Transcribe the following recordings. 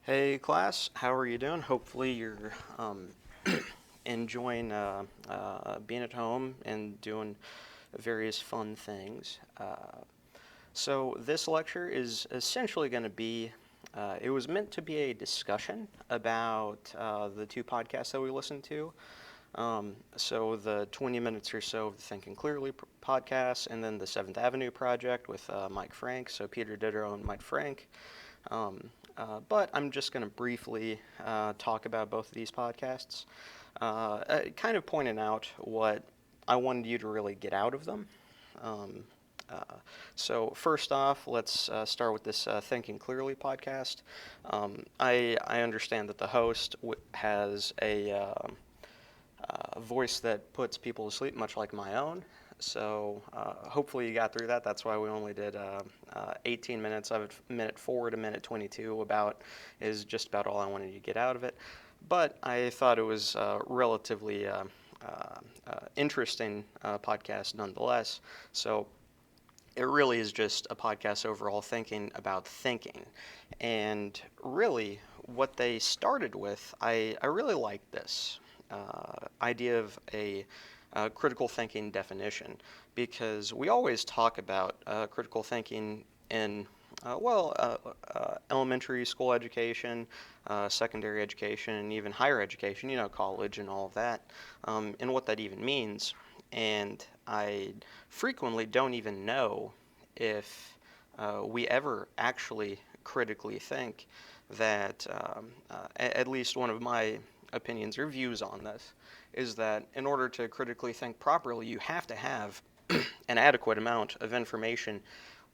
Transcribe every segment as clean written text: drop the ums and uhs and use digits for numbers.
Hey class, how are you doing? Hopefully you're enjoying being at home and doing various fun things. So this lecture is essentially going to be, it was meant to be a discussion about the two podcasts that we listened to. So the 20 minutes or so of the Thinking Clearly podcast, and then the Seventh Avenue Project with Mike Frank, so Peter Diderot and Mike Frank. But I'm just going to briefly talk about both of these podcasts, kind of pointing out what I wanted you to really get out of them. Um, so first off, let's start with this Thinking Clearly podcast. I understand that the host has a voice that puts people to sleep, much like my own. So hopefully you got through that. That's why we only did 18 minutes of it. Minute 4 to minute 22 is just about all I wanted you to get out of it. But I thought it was relatively interesting podcast nonetheless. So it really is just a podcast overall thinking about thinking. And really, what they started with, I really like this idea of a critical thinking definition, because we always talk about critical thinking in elementary school education, secondary education, and even higher education, college and all of that, and what that even means. And I frequently don't even know if we ever actually critically think that, at least one of my opinions or views on this, is that in order to critically think properly, you have to have an adequate amount of information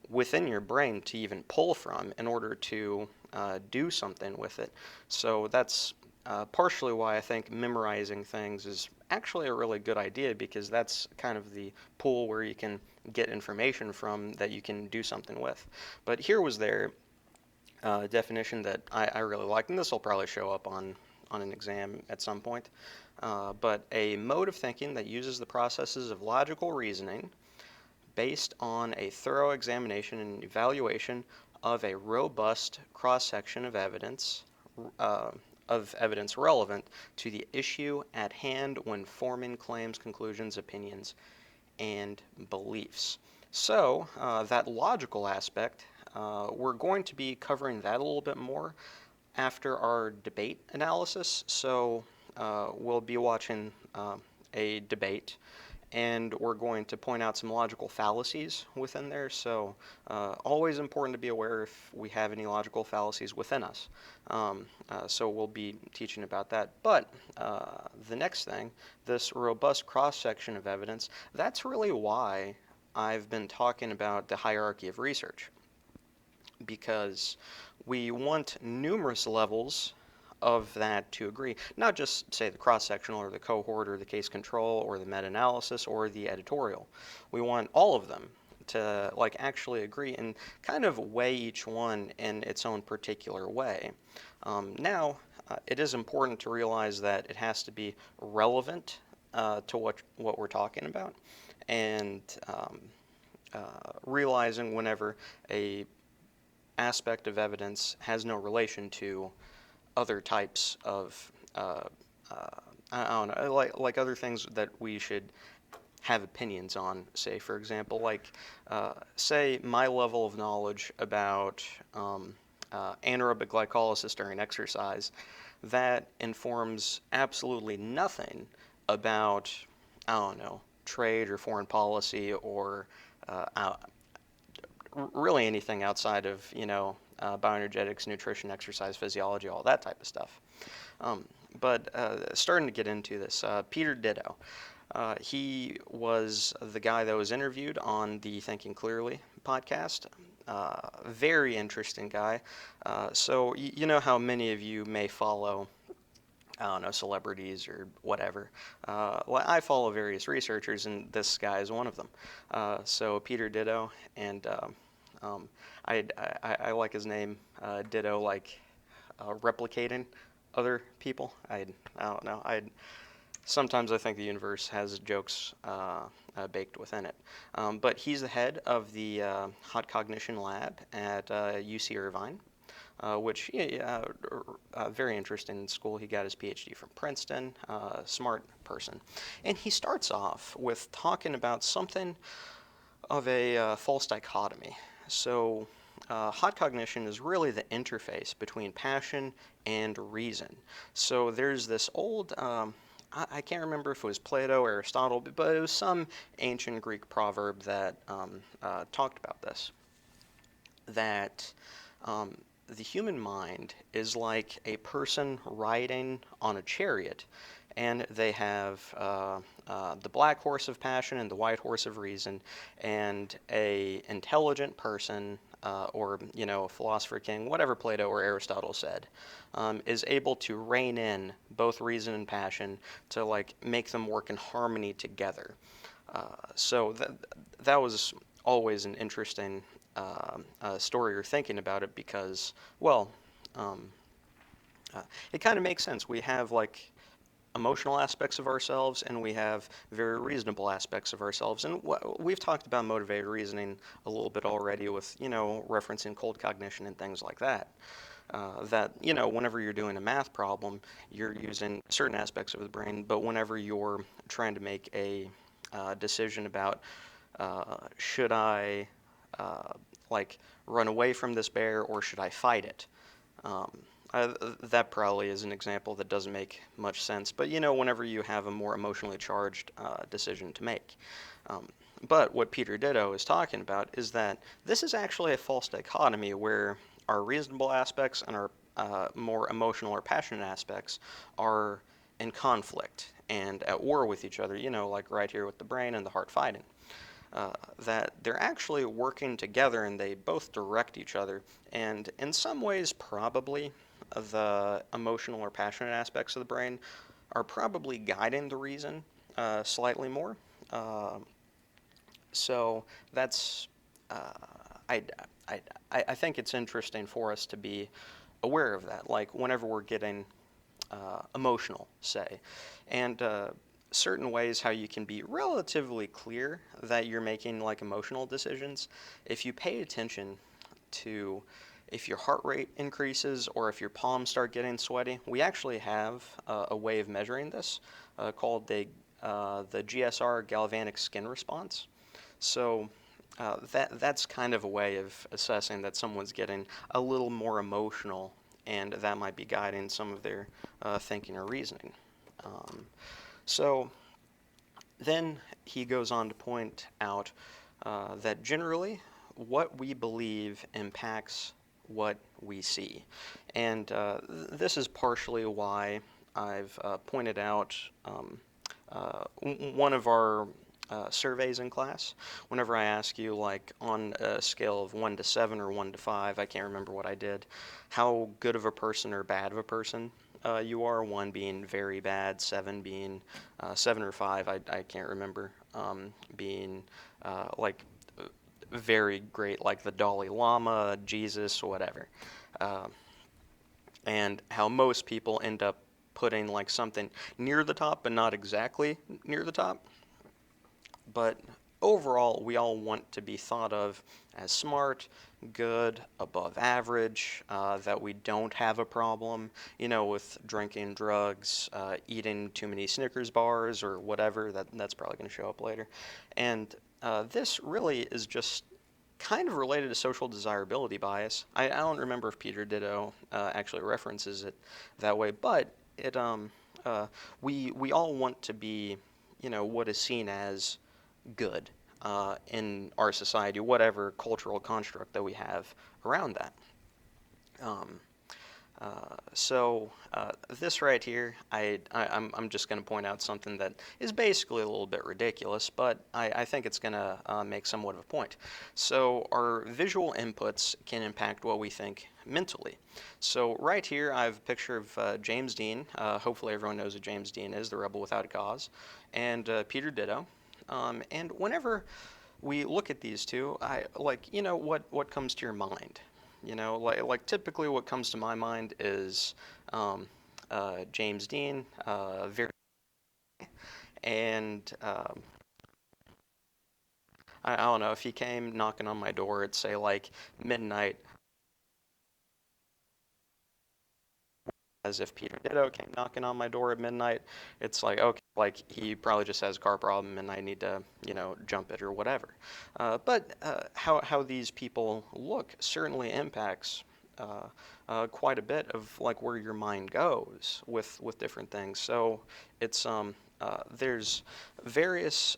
within your brain to even pull from in order to do something with it. So that's partially why I think memorizing things is actually a really good idea, because that's kind of the pool where you can get information from that you can do something with. But here was their definition that I really liked, and this will probably show up on an exam at some point. But a mode of thinking that uses the processes of logical reasoning based on a thorough examination and evaluation of a robust cross-section of evidence relevant to the issue at hand when forming claims, conclusions, opinions, and beliefs. So that logical aspect, we're going to be covering that a little bit more after our debate analysis. So we'll be watching a debate, and we're going to point out some logical fallacies within there. So always important to be aware if we have any logical fallacies within us. So we'll be teaching about that. But the next thing, this robust cross-section of evidence, that's really why I've been talking about the hierarchy of research, because we want numerous levels of that to agree, not just say the cross-sectional or the cohort or the case control or the meta-analysis or the editorial. We want all of them to actually agree and kind of weigh each one in its own particular way. Now, it is important to realize that it has to be relevant to what we're talking about, and realizing whenever a aspect of evidence has no relation to other types of, I don't know, like other things that we should have opinions on. Say, for example, say my level of knowledge about anaerobic glycolysis during exercise, that informs absolutely nothing about, I don't know, trade or foreign policy or really anything outside of, bioenergetics, nutrition, exercise, physiology, all that type of stuff. But starting to get into this, Peter Ditto. He was the guy that was interviewed on the Thinking Clearly podcast. Very interesting guy. So you know how many of you may follow, I don't know, celebrities or whatever. Well, I follow various researchers, and this guy is one of them. So Peter Ditto, and I like his name, Ditto, replicating other people. I don't know. Sometimes I think the universe has jokes baked within it. But he's the head of the Hot Cognition lab at UC Irvine. which yeah, very interesting in school. He got his PhD from Princeton, smart person. And he starts off with talking about something of a false dichotomy. So, hot cognition is really the interface between passion and reason. So, there's this old, I can't remember if it was Plato or Aristotle, but it was some ancient Greek proverb that talked about this. That the human mind is like a person riding on a chariot, and they have the black horse of passion and the white horse of reason, and a intelligent person, or a philosopher king, whatever Plato or Aristotle said, is able to rein in both reason and passion to like make them work in harmony together. So that was always an interesting story or thinking about it because, well, um, it kind of makes sense. We have like emotional aspects of ourselves and we have very reasonable aspects of ourselves. And we've talked about motivated reasoning a little bit already with, referencing cold cognition and things like that. That, whenever you're doing a math problem, you're using certain aspects of the brain, but whenever you're trying to make a decision about should I uh, like run away from this bear or should I fight it? Um, that probably is an example that doesn't make much sense, but whenever you have a more emotionally charged decision to make. Um, but what Peter Ditto is talking about is that this is actually a false dichotomy where our reasonable aspects and our more emotional or passionate aspects are in conflict and at war with each other, like right here with the brain and the heart fighting. That they're actually working together and they both direct each other. And in some ways, probably the emotional or passionate aspects of the brain are probably guiding the reason slightly more. Uh, so that's, uh, I, I, I think it's interesting for us to be aware of that. Like whenever we're getting emotional, say, and certain ways how you can be relatively clear that you're making like emotional decisions. If you pay attention to if your heart rate increases or if your palms start getting sweaty, we actually have a way of measuring this called the GSR galvanic skin response. So that's kind of a way of assessing that someone's getting a little more emotional, and that might be guiding some of their thinking or reasoning. Um, so then he goes on to point out that generally what we believe impacts what we see. And this is partially why I've pointed out one of our surveys in class. Whenever I ask you, like on a scale of 1 to 7 or 1 to 5, I can't remember what I did, how good of a person or bad of a person you are, 1 being very bad, 7 being 7 or 5, I can't remember, being like very great, like the Dalai Lama, Jesus, whatever. Uh, and how most people end up putting like something near the top, but not exactly near the top. But overall, we all want to be thought of as smart, good, above average, that we don't have a problem, with drinking, drugs, eating too many Snickers bars or whatever. That's probably going to show up later. And this really is just kind of related to social desirability bias. I don't remember if Peter Ditto actually references it that way, but uh, we all want to be, what is seen as good in our society, whatever cultural construct that we have around that. Um, so this right here, I'm just going to point out something that is basically a little bit ridiculous, but I think it's going to make somewhat of a point. So our visual inputs can impact what we think mentally. So right here, I have a picture of James Dean. Hopefully everyone knows who James Dean is, the rebel without a cause, and Peter Ditto. And whenever we look at these two, I like, what comes to your mind? Like typically what comes to my mind is James Dean, very, and I don't know if he came knocking on my door at say like midnight. as if Peter Ditto came knocking on my door at midnight, it's like, okay, like he probably just has a car problem and I need to, jump it or whatever. But how these people look certainly impacts quite a bit of like where your mind goes with different things. So there's various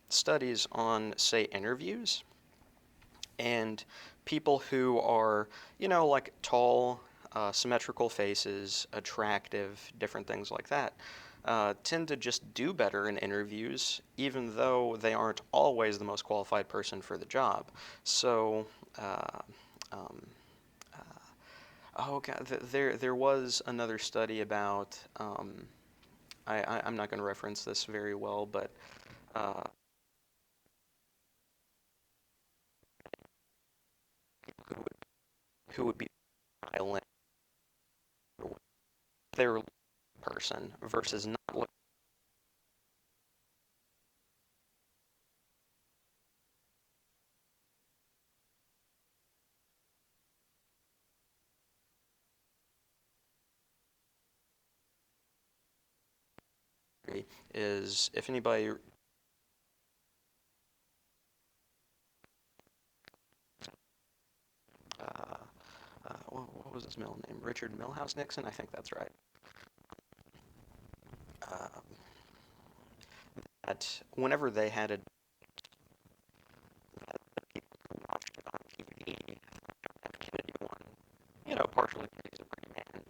studies on, say, interviews and people who are, like tall, symmetrical faces, attractive, different things like that, tend to just do better in interviews, even though they aren't always the most qualified person for the job. So, uh, um, oh God, there was another study about. I'm not going to reference this very well, but uh, who would, who would be violent their person versus not looking is if anybody what was his middle name? Richard Milhouse Nixon, I think that's right. Um, that whenever they had a people who watched it on TV, Kennedy won, partially because he's a pretty man,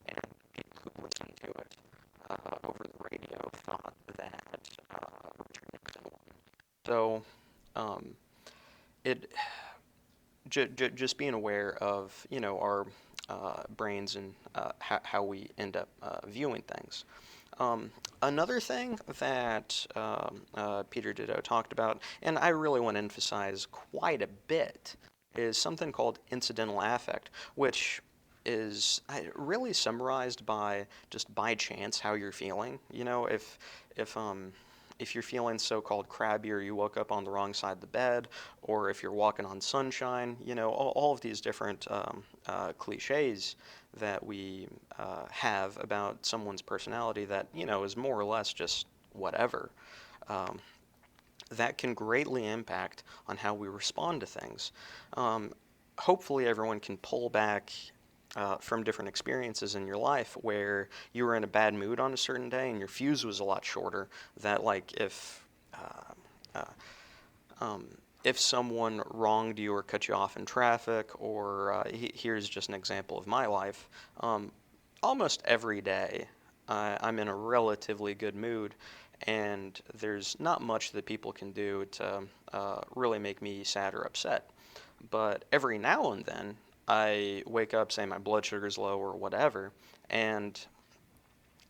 and people who listened to it over the radio thought that Richard Nixon won. So um, it just being aware of our brains and how we end up viewing things. Another thing that Peter Ditto talked about, and I really want to emphasize quite a bit, is something called incidental affect, which is really summarized by just by chance how you're feeling. If if you're feeling so-called crabby or you woke up on the wrong side of the bed, or if you're walking on sunshine, all of these different cliches that we have about someone's personality that, is more or less just whatever. Um, that can greatly impact on how we respond to things. Um, Hopefully, everyone can pull back from different experiences in your life where you were in a bad mood on a certain day and your fuse was a lot shorter. That, like, uh, um, if someone wronged you or cut you off in traffic, or here's just an example of my life. Almost every day, I'm in a relatively good mood, and there's not much that people can do to really make me sad or upset. But every now and then, I wake up, say my blood sugar's low or whatever, and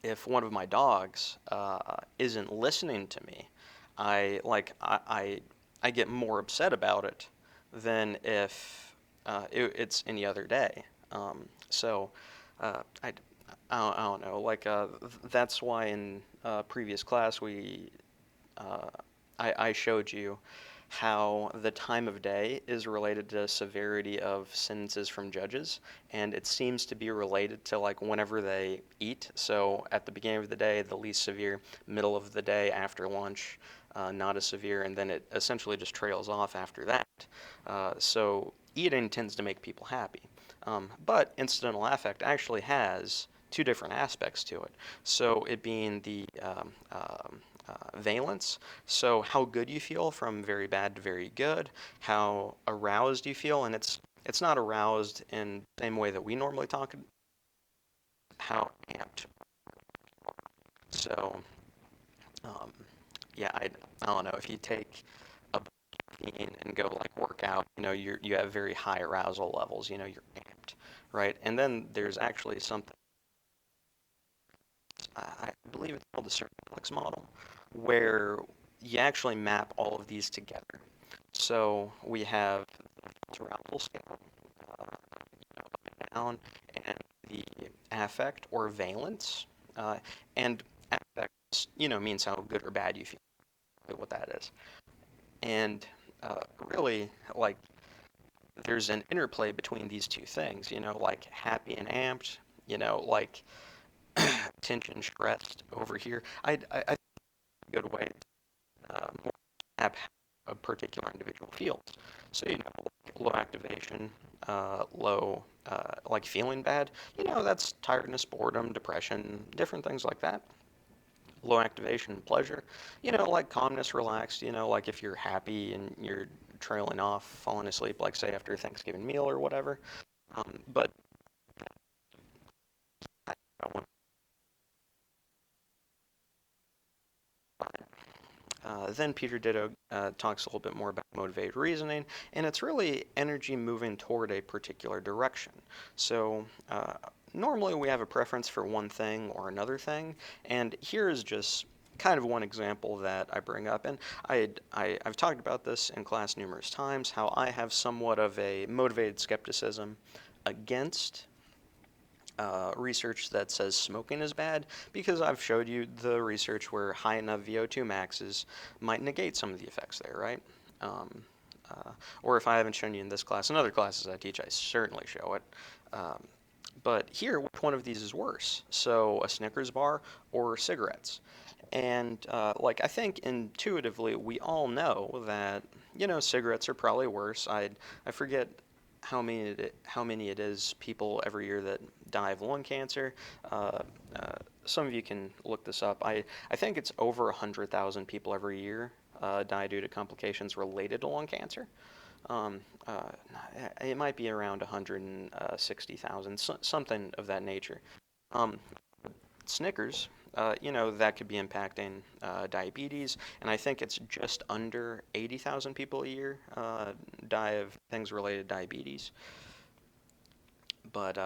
if one of my dogs isn't listening to me, I get more upset about it than if it's any other day. So I don't know. Like that's why in previous class I showed you how the time of day is related to severity of sentences from judges, and it seems to be related to like whenever they eat. So at the beginning of the day, the least severe; middle of the day, after lunch, not as severe, and then it essentially just trails off after that. So eating tends to make people happy, but incidental affect actually has two different aspects to it. So it being the valence, so how good you feel from very bad to very good, how aroused you feel, and it's not aroused in the same way that we normally talk, how amped. So um, yeah, I don't know if you take a caffeine and go like work out, you have very high arousal levels, you're amped, right? And then there's actually something I believe it's called the circumflex model, where you actually map all of these together. So we have the arousal scale, up and down, and the affect or valence, and affect, means how good or bad you feel, what that is. And really, like, there's an interplay between these two things, like happy and amped, like tension stressed over here. I think a good way to map how a particular individual feels. So, like low activation, like feeling bad, that's tiredness, boredom, depression, different things like that. Low activation, pleasure, like calmness, relaxed, like if you're happy and you're trailing off, falling asleep, like say after a Thanksgiving meal or whatever. But I don't then Peter Ditto talks a little bit more about motivated reasoning, and it's really energy moving toward a particular direction. So normally we have a preference for one thing or another thing, and here is just kind of one example that I bring up. And I've talked about this in class numerous times, how I have somewhat of a motivated skepticism against research that says smoking is bad, because I've showed you the research where high enough VO2 maxes might negate some of the effects there, right? Um, or if I haven't shown you in this class, in other classes I teach, I certainly show it. Um, but here, which one of these is worse? So a Snickers bar or cigarettes? And like I think intuitively we all know that cigarettes are probably worse. I forget how many it is people every year that die of lung cancer. Uh, some of you can look this up. I think it's over 100,000 people every year die due to complications related to lung cancer. Um, uh, it might be around 160,000, something of that nature. Um, Snickers, that could be impacting diabetes, and I think it's just under 80,000 people a year die of things related to diabetes. But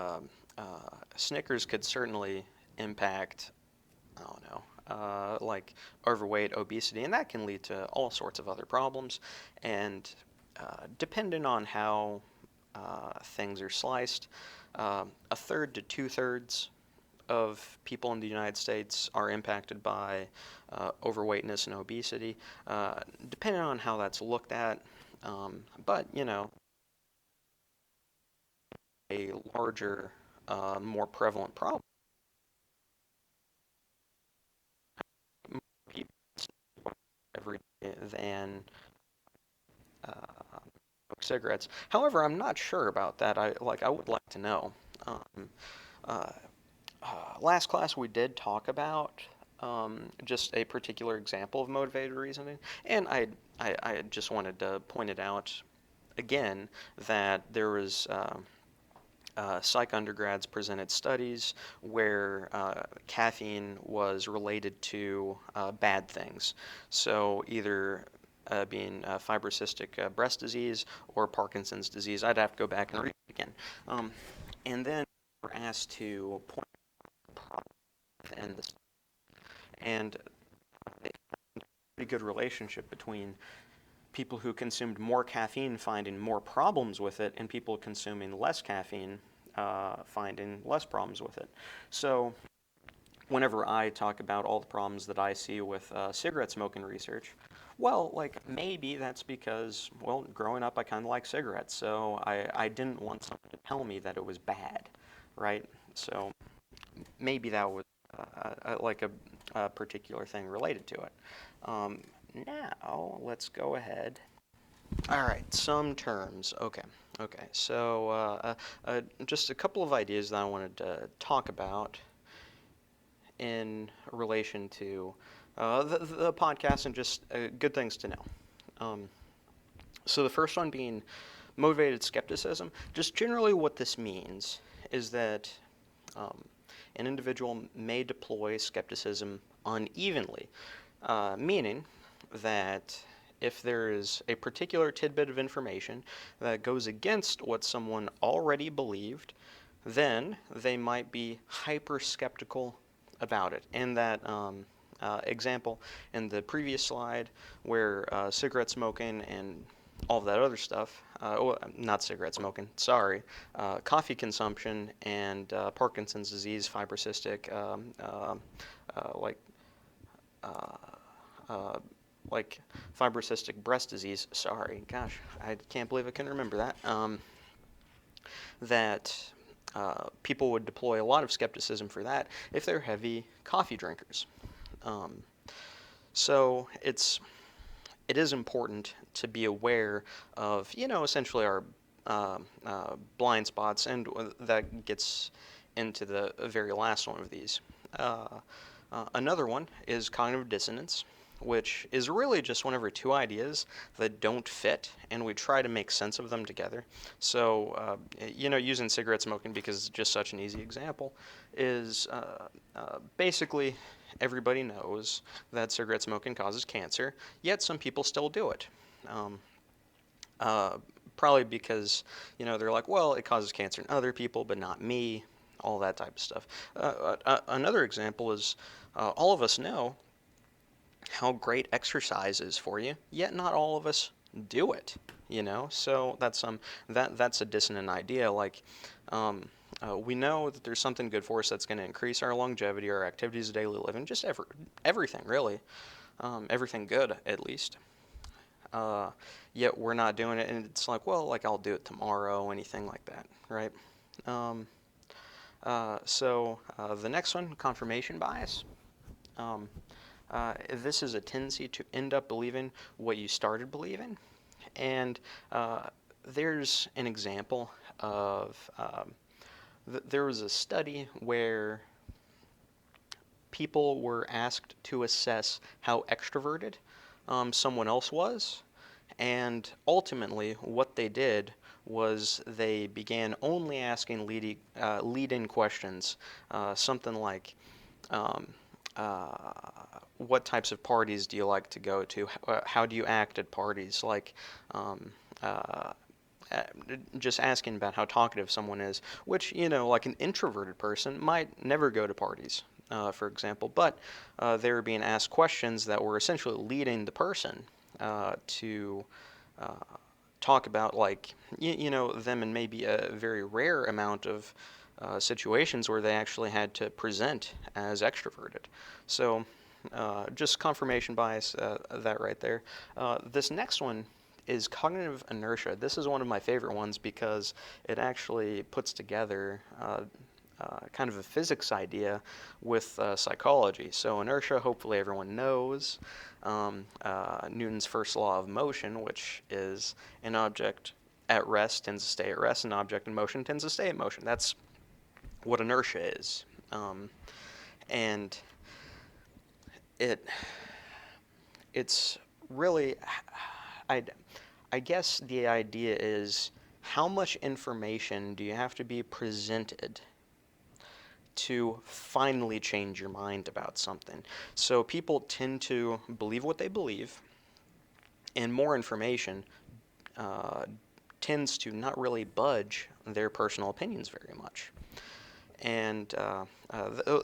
Snickers could certainly impact, I don't know, like overweight, obesity, and that can lead to all sorts of other problems. And depending on how things are sliced, a third to two-thirds of people in the United States are impacted by overweightness and obesity, depending on how that's looked at. But, a larger, more prevalent problem. More people every day than cigarettes. However, I'm not sure about that. I would like to know. Um, uh, Last class we did talk about just a particular example of motivated reasoning, and I just wanted to point it out again that there was psych undergrads presented studies where caffeine was related to bad things. So either being fibrocystic breast disease or Parkinson's disease. I'd have to go back and read it again. And then we're asked to point out and this, and a pretty good relationship between people who consumed more caffeine finding more problems with it, and people consuming less caffeine finding less problems with it. So whenever I talk about all the problems that I see with cigarette smoking research, well, like maybe that's because, well, growing up I kind of like cigarettes, so I didn't want someone to tell me that it was bad, right? So maybe that was like a particular thing related to it. Um, Now, let's go ahead. All right, some terms. Okay, okay. So just a couple of ideas that I wanted to talk about in relation to the podcast and just good things to know. Um, so the first one being motivated skepticism. Just generally what this means is that um, an individual may deploy skepticism unevenly, meaning that if there is a particular tidbit of information that goes against what someone already believed, then they might be hyper skeptical about it. And that example in the previous slide where cigarette smoking and all of that other stuff, well, not cigarette smoking, sorry, coffee consumption and Parkinson's disease, fibrocystic, like uh, uh, like fibrocystic breast disease. Sorry, gosh, I can't believe I can remember that. That people would deploy a lot of skepticism for that if they're heavy coffee drinkers. Um, so it is important to be aware of, essentially our blind spots, and that gets into the very last one of these. Uh, Another one is cognitive dissonance, which is really just whenever two ideas that don't fit and we try to make sense of them together. So, using cigarette smoking because it's just such an easy example, is basically everybody knows that cigarette smoking causes cancer, yet some people still do it. Um, uh, Probably because, they're like, well, it causes cancer in other people, but not me, all that type of stuff. Another example is all of us know how great exercise is for you, yet not all of us do it. So that's a dissonant idea. Like, we know that there's something good for us that's going to increase our longevity, our activities of daily living, just everything really, everything good at least. Uh, Yet we're not doing it, and it's like, well, like I'll do it tomorrow, anything like that, right? Um, the next one, confirmation bias. Um, this is a tendency to end up believing what you started believing. And there's an example of there was a study where people were asked to assess how extroverted someone else was. And ultimately, what they did was they began only asking lead-in questions, something like, um, uh, what types of parties do you like to go to? How do you act at parties? Like, um, uh, uh, just asking about how talkative someone is, which, like an introverted person might never go to parties, for example, but they were being asked questions that were essentially leading the person to uh, talk about, like, them in maybe a very rare amount of situations where they actually had to present as extroverted. So just confirmation bias, that right there. This next one is cognitive inertia. This is one of my favorite ones because it actually puts together kind of a physics idea with psychology. So inertia, hopefully everyone knows, Newton's first law of motion, which is an object at rest tends to stay at rest, an object in motion tends to stay in motion. That's what inertia is. And it it's really, I, I guess the idea is, how much information do you have to be presented to finally change your mind about something? So people tend to believe what they believe, and more information uh, tends to not really budge their personal opinions very much. And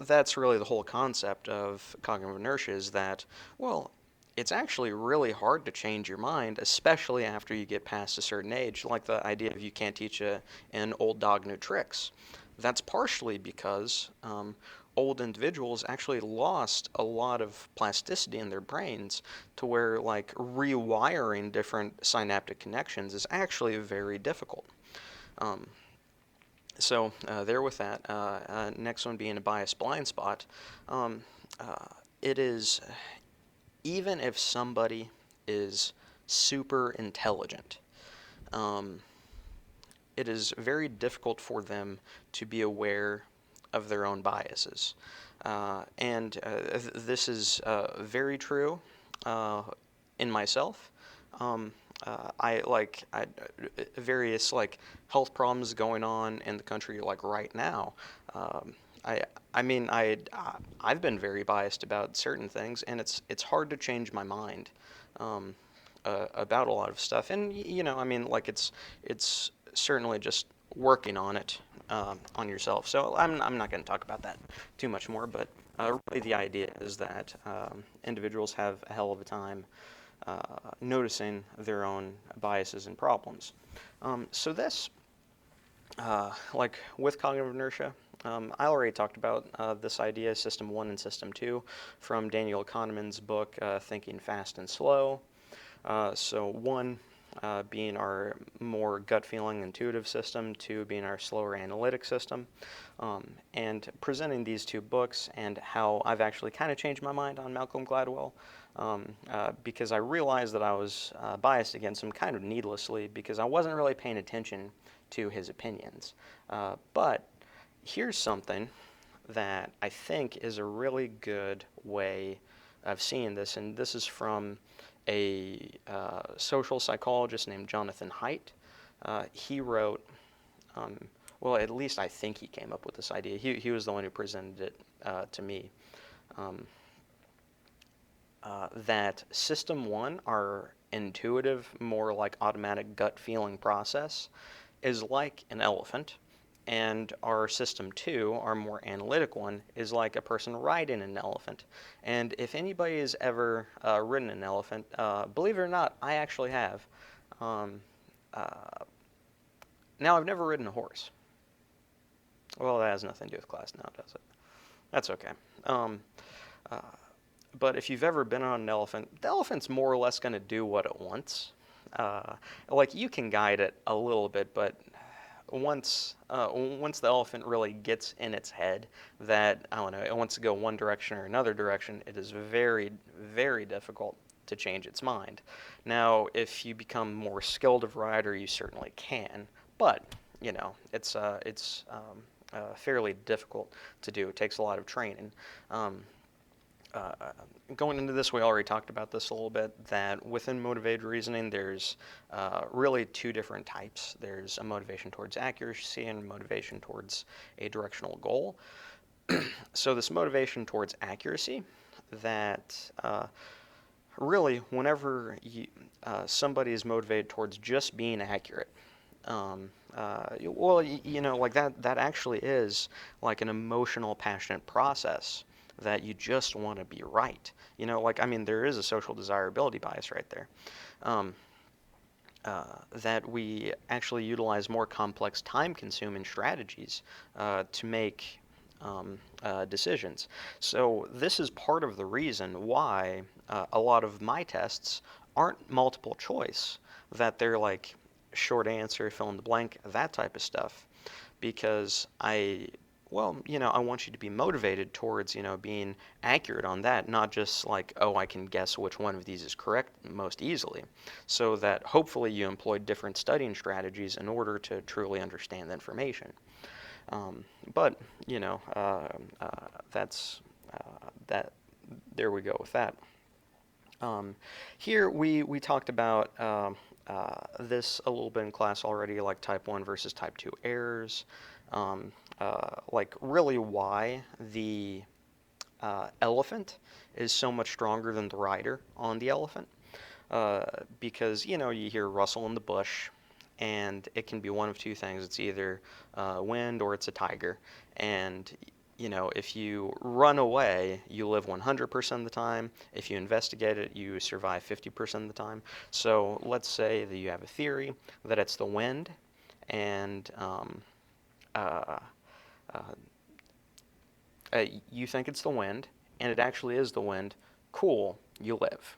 that's really the whole concept of cognitive inertia, is that, well, it's actually really hard to change your mind, especially after you get past a certain age. Like the idea of you can't teach an old dog new tricks. That's partially because old individuals actually lost a lot of plasticity in their brains, to where, like, rewiring different synaptic connections is actually very difficult. Um, there with that. Next one being a bias blind spot. Um, it is, even if somebody is super intelligent, um, it is very difficult for them to be aware of their own biases. This is very true in myself. I various, like, health problems going on in the country, like, right now. Um, I mean, I've been very biased about certain things, and it's hard to change my mind about a lot of stuff. And I mean, like, it's certainly just working on it on yourself. So I'm not going to talk about that too much more. But really, the idea is that individuals have a hell of a time noticing their own biases and problems. So this, like with cognitive inertia, I already talked about this idea, System 1 and System 2, from Daniel Kahneman's book, Thinking Fast and Slow. So one being our more gut feeling intuitive system, 2 being our slower analytic system, and presenting these 2 books and how I've actually kind of changed my mind on Malcolm Gladwell, because I realized that I was biased against him kind of needlessly because I wasn't really paying attention to his opinions. But here's something that I think is a really good way of seeing this, and this is from a social psychologist named Jonathan Haidt. He wrote, well, at least I think he came up with this idea. He was the one who presented it to me. That system 1, our intuitive, more like automatic gut feeling process, is like an elephant, and our system 2, our more analytic one, is like a person riding an elephant. And if anybody has ever ridden an elephant, believe it or not, I actually have. Now, I've never ridden a horse. Well, that has nothing to do with class now, does it? That's okay. But if you've ever been on an elephant, the elephant's more or less going to do what it wants. Like, you can guide it a little bit, but once the elephant really gets in its head that, I don't know, it wants to go one direction or another direction, it is very, very difficult to change its mind. Now, if you become more skilled of rider, you certainly can, but, you know, it's fairly difficult to do. It takes a lot of training. Going into this, we already talked about this a little bit, that within motivated reasoning, there's really 2 different types. There's a motivation towards accuracy and motivation towards a directional goal. So this motivation towards accuracy, that really whenever somebody is motivated towards just being accurate, well, you know, like that actually is like an emotional, passionate process that you just want to be right. You know, like, I mean, there is a social desirability bias right there. That we actually utilize more complex, time-consuming strategies to make decisions. So this is part of the reason why a lot of my tests aren't multiple choice, that they're like short answer, fill in the blank, that type of stuff, because well, you know, I want you to be motivated towards, you know, being accurate on that, not just like, oh, I can guess which one of these is correct most easily, so that hopefully you employ different studying strategies in order to truly understand the information. But, you know, that. There we go with that. Here we talked about this a little bit in class already, like type 1 versus type 2 errors. Like really why the elephant is so much stronger than the rider on the elephant. Because, you know, you hear rustle in the bush, and it can be one of 2 things. It's either wind or it's a tiger. And, you know, if you run away, you live 100% of the time. If you investigate it, you survive 50% of the time. So let's say that you have a theory that it's the wind, and you think it's the wind, and it actually is the wind. Cool, you live.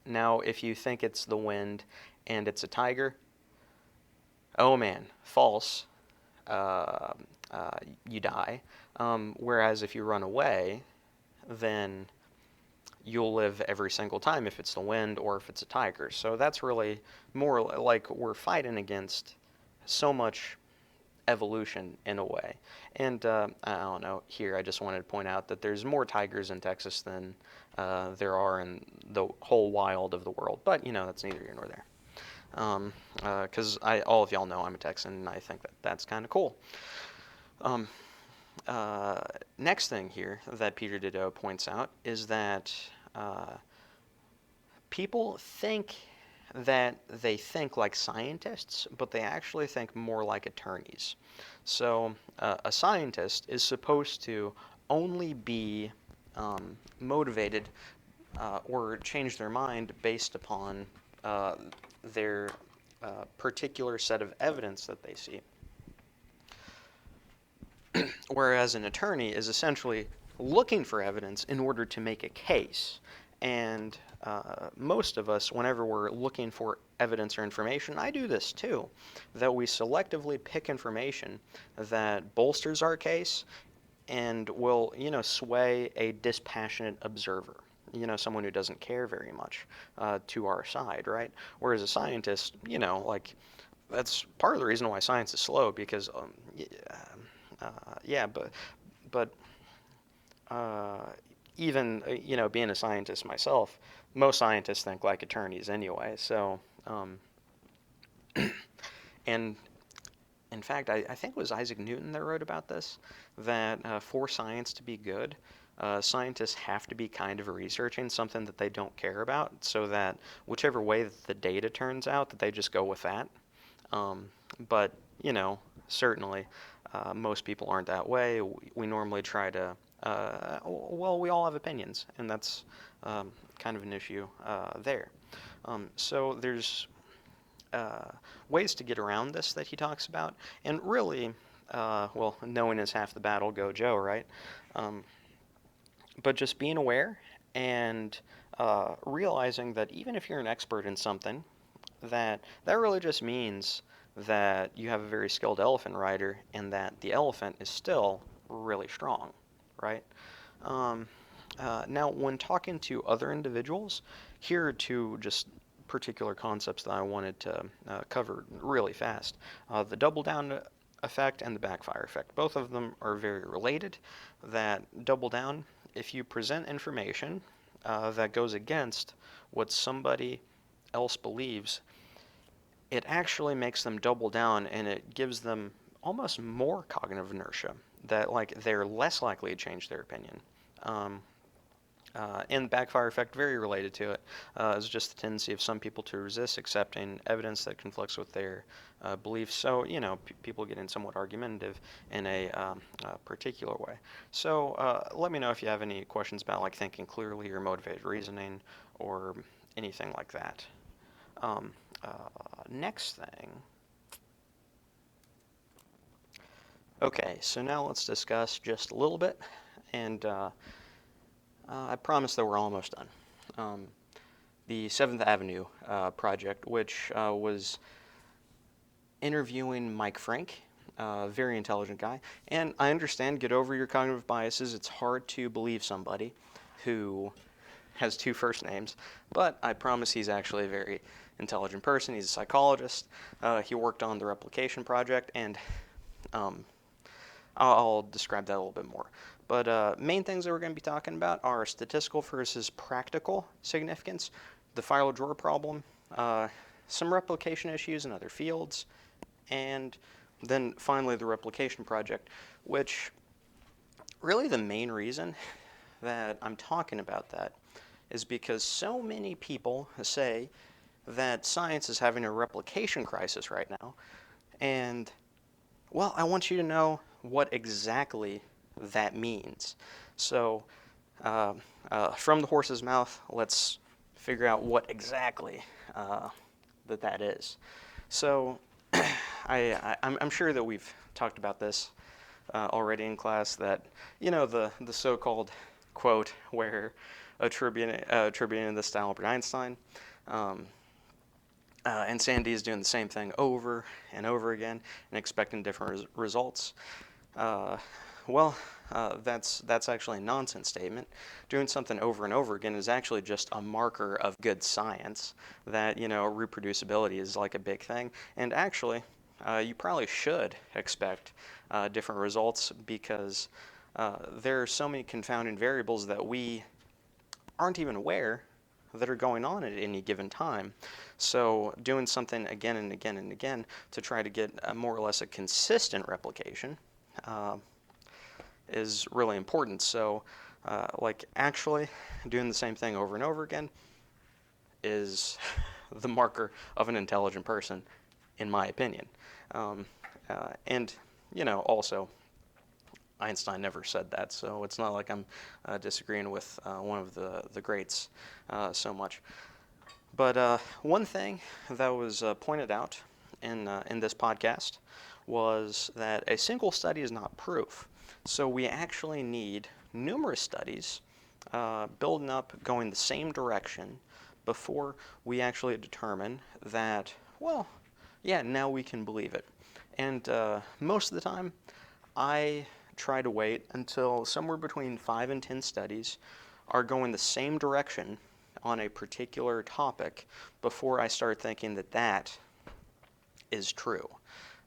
Now, if you think it's the wind and it's a tiger, oh man, false. You die. Whereas if you run away, then you'll live every single time if it's the wind or if it's a tiger. So that's really more like we're fighting against so much evolution in a way. And I don't know, here I just wanted to point out that there's more tigers in Texas than there are in the whole wild of the world. But, you know, that's neither here nor there. Because all of y'all know I'm a Texan, and I think that that's kind of cool. Next thing here that Peter Dideau points out is that people think that they think like scientists, but they actually think more like attorneys. So a scientist is supposed to only be motivated or change their mind based upon their particular set of evidence that they see. Whereas an attorney is essentially looking for evidence in order to make a case. And most of us, whenever we're looking for evidence or information, I do this too, that we selectively pick information that bolsters our case and will, sway a dispassionate observer, someone who doesn't care very much, to our side, right? Whereas a scientist, like, that's part of the reason why science is slow, because, yeah, but uh, even, being a scientist myself, most scientists think like attorneys anyway. So, and in fact, I think it was Isaac Newton that wrote about this, that for science to be good, scientists have to be kind of researching something that they don't care about, so that whichever way that the data turns out, that they just go with that. Um, but, certainly, most people aren't that way. We normally try to, well, we all have opinions, and that's kind of an issue there. So there's ways to get around this that he talks about, and really, well, knowing is half the battle, go Joe, right? Um, but just being aware and realizing that even if you're an expert in something, that really just means that you have a very skilled elephant rider, and that the elephant is still really strong, right? Um, Now, when talking to other individuals, here are two just particular concepts that I wanted to cover really fast. The double down effect and the backfire effect. Both of them are very related. That double down, if you present information that goes against what somebody else believes, it actually makes them double down, and it gives them almost more cognitive inertia, that like they're less likely to change their opinion. Um, and the backfire effect, very related to it, is just the tendency of some people to resist accepting evidence that conflicts with their beliefs. So, people getting somewhat argumentative in a particular way. So, let me know if you have any questions about like thinking clearly or motivated reasoning or anything like that. Um, uh, Next thing. Okay, so now let's discuss just a little bit, and I promise that we're almost done. Um, the Seventh Avenue project, which was interviewing Mike Frank, a very intelligent guy. And I understand, get over your cognitive biases. It's hard to believe somebody who has two first names, but I promise he's actually a very intelligent person. He's a psychologist. He worked on the replication project, and um, I'll describe that a little bit more. But main things that we're going to be talking about are statistical versus practical significance, the file drawer problem, some replication issues in other fields, and then finally the replication project, which really the main reason that I'm talking about that is because so many people say that science is having a replication crisis right now. And, well, I want you to know what exactly that means. So, from the horse's mouth, let's figure out what exactly that is. So, I'm sure that we've talked about this already in class, that, the so-called quote where attributing this to Albert Einstein, um, and Sandy is doing the same thing over and over again and expecting different results. Uh, well, that's actually a nonsense statement. Doing something over and over again is actually just a marker of good science, that, reproducibility is like a big thing. And actually, you probably should expect different results, because there are so many confounding variables that we aren't even aware that are going on at any given time. So doing something again and again and again to try to get more or less a consistent replication is really important. So like actually doing the same thing over and over again is the marker of an intelligent person, in my opinion. And, also, Einstein never said that, so it's not like I'm disagreeing with one of the greats so much. But one thing that was pointed out in this podcast was that a single study is not proof. So we actually need numerous studies building up, going the same direction before we actually determine that, well, yeah, now we can believe it. And most of the time, I try to wait until somewhere between 5 and 10 studies are going the same direction on a particular topic before I start thinking that that is true.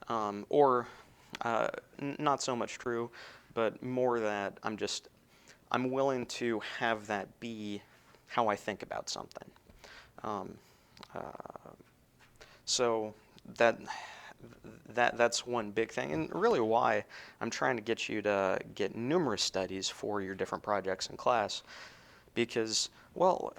Or not so much true, but more that I'm willing to have that be how I think about something. Um, uh, so that that's one big thing, and really why I'm trying to get you to get numerous studies for your different projects in class, because, well,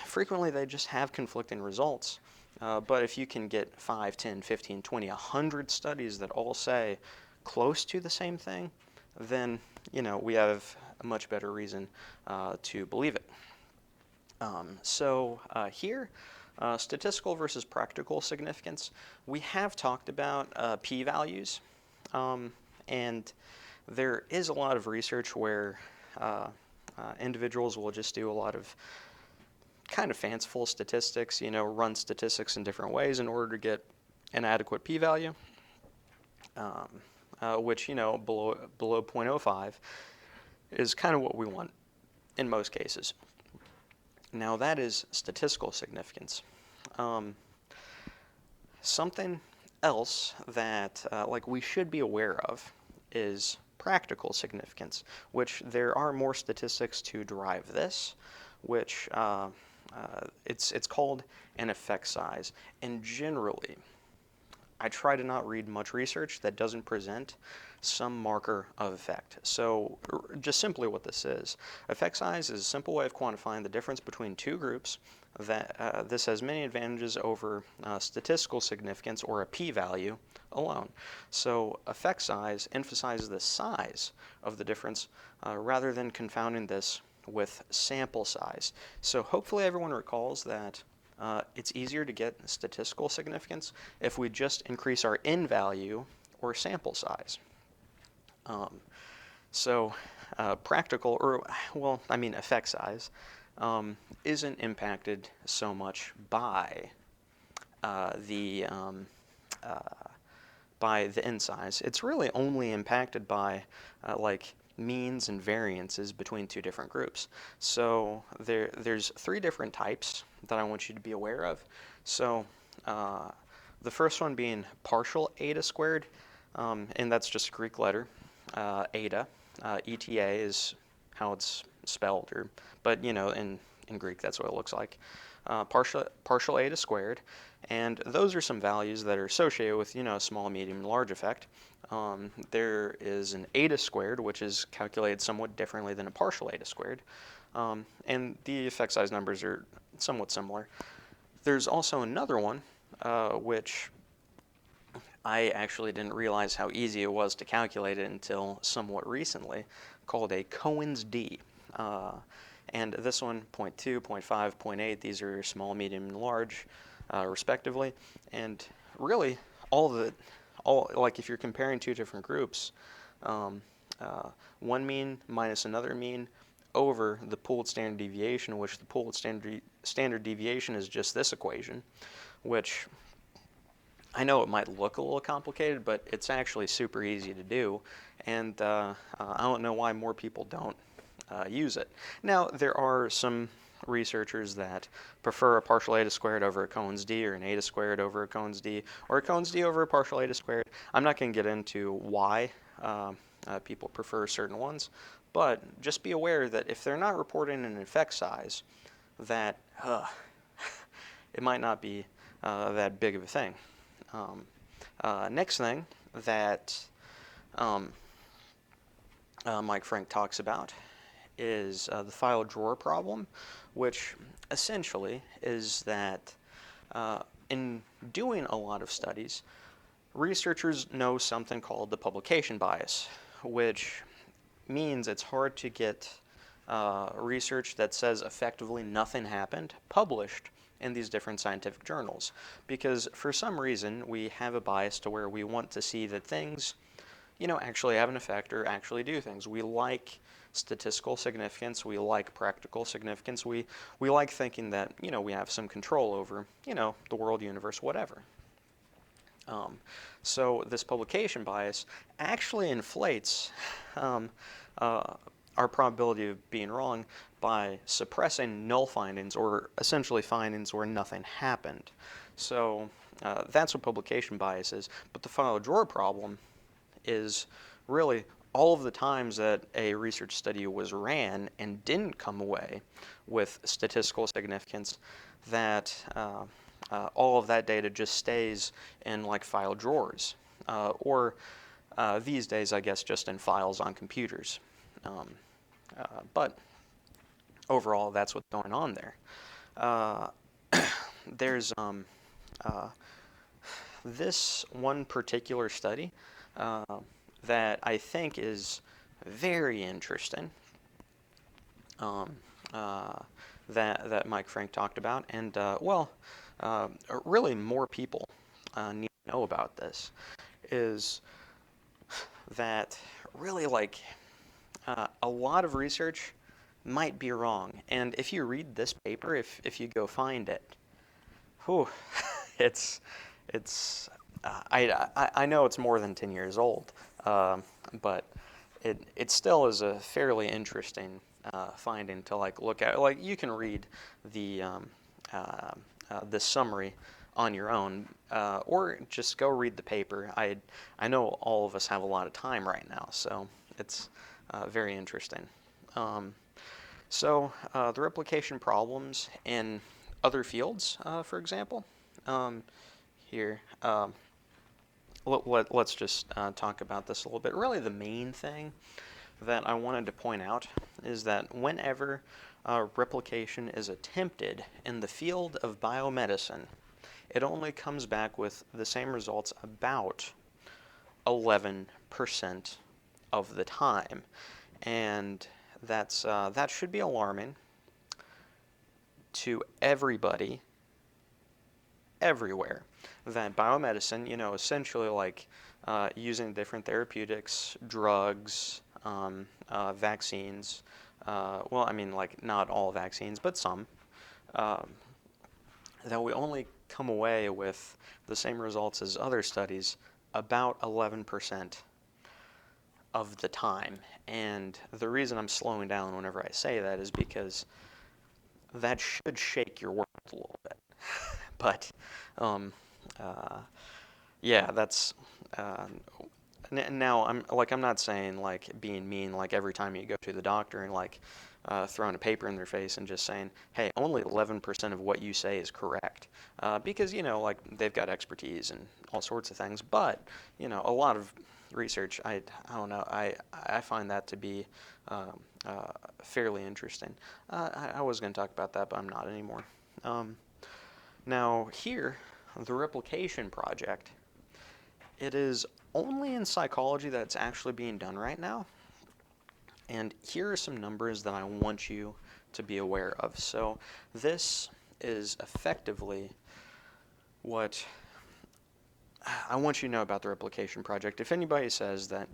frequently they just have conflicting results. But if you can get 5, 10, 15, 20, 100 studies that all say close to the same thing, then, we have a much better reason to believe it. Here, statistical versus practical significance, we have talked about p-values, and there is a lot of research where individuals will just do a lot of kind of fanciful statistics, run statistics in different ways in order to get an adequate p-value, which, below 0.05 is kind of what we want in most cases. Now that is statistical significance. Something else that we should be aware of is practical significance, which there are more statistics to derive this, which it's called an effect size. And generally, I try to not read much research that doesn't present some marker of effect. So just simply what this is. Effect size is a simple way of quantifying the difference between two groups. That this has many advantages over statistical significance or a p-value alone. So effect size emphasizes the size of the difference rather than confounding this with sample size. So hopefully everyone recalls that it's easier to get statistical significance if we just increase our n value or sample size. Practical, effect size, isn't impacted so much by the n size. It's really only impacted by means and variances between two different groups. So there's 3 different types that I want you to be aware of. So the first one being partial eta squared, and that's just a Greek letter, eta. ETA is how it's spelled, but in Greek that's what it looks like. Partial eta squared, and those are some values that are associated with small, medium, and large effect. There is an eta squared, which is calculated somewhat differently than a partial eta squared, and the effect size numbers are somewhat similar. There's also another one, which I actually didn't realize how easy it was to calculate it until somewhat recently, called a Cohen's d. And this one, 0.2, 0.5, 0.8, these are small, medium, and large, respectively. And really, if you're comparing two different groups, one mean minus another mean over the pooled standard deviation, which the pooled standard deviation is just this equation, which I know it might look a little complicated, but it's actually super easy to do, and I don't know why more people don't use it. Now, there are some researchers that prefer a partial eta squared over a Cohen's d, or an eta squared over a Cohen's d, or a Cohen's d over a partial eta squared. I'm not going to get into why people prefer certain ones, but just be aware that if they're not reporting an effect size, that it might not be that big of a thing. Next thing that Mike Frank talks about is the file drawer problem, which essentially is that in doing a lot of studies, researchers know something called the publication bias, which means it's hard to get research that says effectively nothing happened published in these different scientific journals, because for some reason we have a bias to where we want to see that things actually have an effect or actually do things. We like statistical significance. We like practical significance. We like thinking that, we have some control over, the world, universe, whatever. Um, so this publication bias actually inflates um, uh, our probability of being wrong by suppressing null findings, or essentially findings where nothing happened. So that's what publication bias is. But the file drawer problem is really all of the times that a research study was ran and didn't come away with statistical significance, that all of that data just stays in like file drawers, or these days I guess just in files on computers. But overall, that's what's going on there. Uh, there's uh, this one particular study uh, that I think is very interesting, um, uh, that Mike Frank talked about, and really more people need to know about this, is that really like a lot of research might be wrong. And if you read this paper, if you go find it, whew, it's I know it's more than 10 years old, but it still is a fairly interesting finding to like look at. Like you can read the summary on your own, or just go read the paper. I know all of us have a lot of time right now, so it's very interesting. Um, the replication problems in other fields, for example, here. Let's just talk about this a little bit. Really, the main thing that I wanted to point out is that whenever replication is attempted in the field of biomedicine, it only comes back with the same results about 11% of the time. And that should be alarming to everybody, everywhere. That biomedicine, essentially like using different therapeutics, drugs, vaccines. Well, I mean, like not all vaccines, but some. Um, that we only come away with the same results as other studies about 11% of the time. And the reason I'm slowing down whenever I say that is because that should shake your world a little bit. But um, uh, yeah, that's now I'm not saying like being mean like every time you go to the doctor and like throwing a paper in their face and just saying, hey, only 11% of what you say is correct, because like they've got expertise and all sorts of things. But a lot of research, I don't know, I find that to be fairly interesting. I was going to talk about that, but I'm not anymore. Now here, the replication project, it is only in psychology that it's actually being done right now. And here are some numbers that I want you to be aware of. So this is effectively what I want you to know about the replication project. If anybody says that,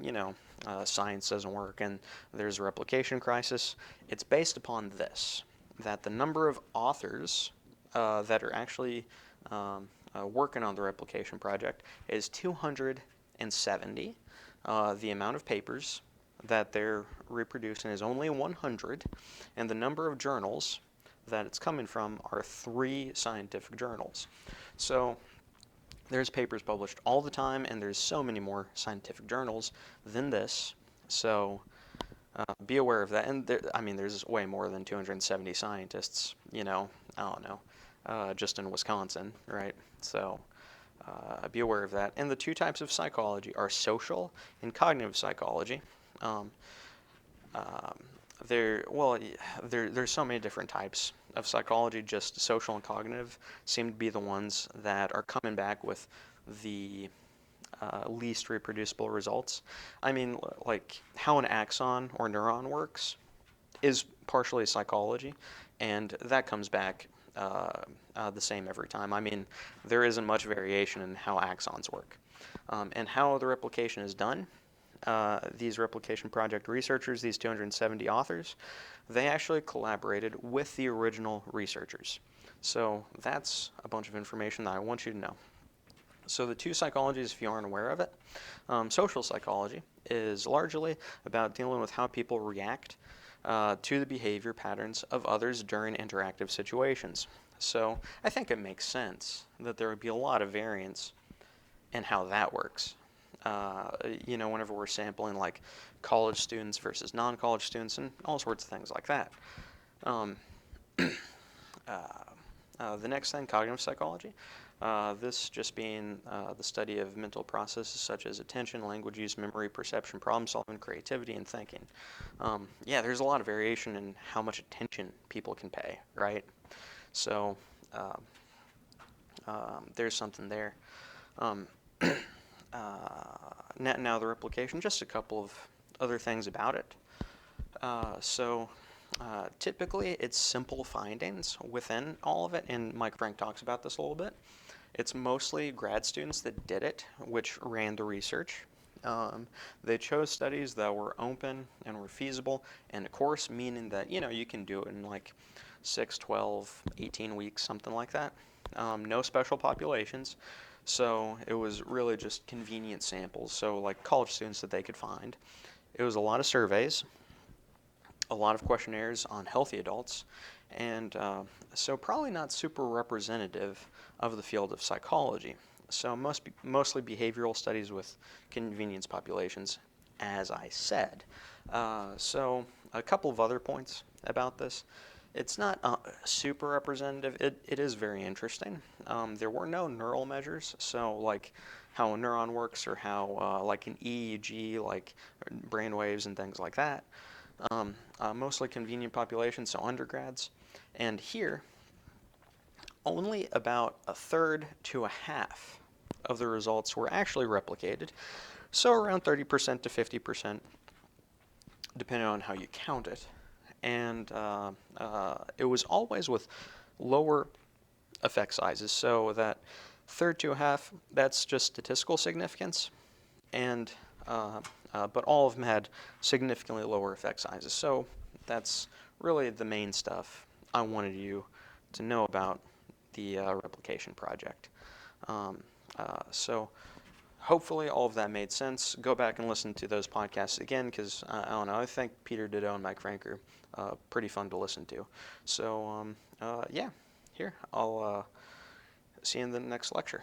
science doesn't work and there's a replication crisis, it's based upon this, that the number of authors that are actually working on the replication project is 270. The amount of papers that they're reproducing is only 100, and the number of journals that it's coming from are 3 scientific journals. So there's papers published all the time, and there's so many more scientific journals than this. So be aware of that. And there's way more than 270 scientists, I don't know, just in Wisconsin, right? So be aware of that. And the 2 types of psychology are social and cognitive psychology. There's so many different types of psychology. Just social and cognitive seem to be the ones that are coming back with the least reproducible results. I mean, like how an axon or neuron works is partially psychology, and that comes back the same every time. I mean, there isn't much variation in how axons work. And how the replication is done, these replication project researchers, these 270 authors, they actually collaborated with the original researchers. So that's a bunch of information that I want you to know. So the two psychologies, if you aren't aware of it, social psychology is largely about dealing with how people react to the behavior patterns of others during interactive situations. So I think it makes sense that there would be a lot of variance in how that works. Whenever we're sampling like college students versus non-college students and all sorts of things like that. Um, the next thing, cognitive psychology. This just being the study of mental processes such as attention, language use, memory, perception, problem solving, creativity, and thinking. There's a lot of variation in how much attention people can pay, right? So there's something there. Now the replication, just a couple of other things about it. Typically, it's simple findings within all of it, and Mike Frank talks about this a little bit. It's mostly grad students that did it, which ran the research. They chose studies that were open and were feasible, and of course, meaning that, you can do it in like 6, 12, 18 weeks, something like that. No special populations, so it was really just convenient samples, so like college students that they could find. It was a lot of surveys, a lot of questionnaires on healthy adults, and so probably not super representative of the field of psychology. So mostly behavioral studies with convenience populations, as I said. So a couple of other points about this. It's not super representative. It is very interesting. There were no neural measures, so like how a neuron works or how like an EEG, like brain waves and things like that. Mostly convenient populations, so undergrads. And here, only about a third to a half of the results were actually replicated, so around 30% to 50%, depending on how you count it. And it was always with lower effect sizes, so that third to a half, that's just statistical significance, and but all of them had significantly lower effect sizes. So that's really the main stuff I wanted you to know about the replication project. So hopefully all of that made sense. Go back and listen to those podcasts again, because I don't know, I think Peter Ditto and Mike Franker pretty fun to listen to. So here, I'll see you in the next lecture.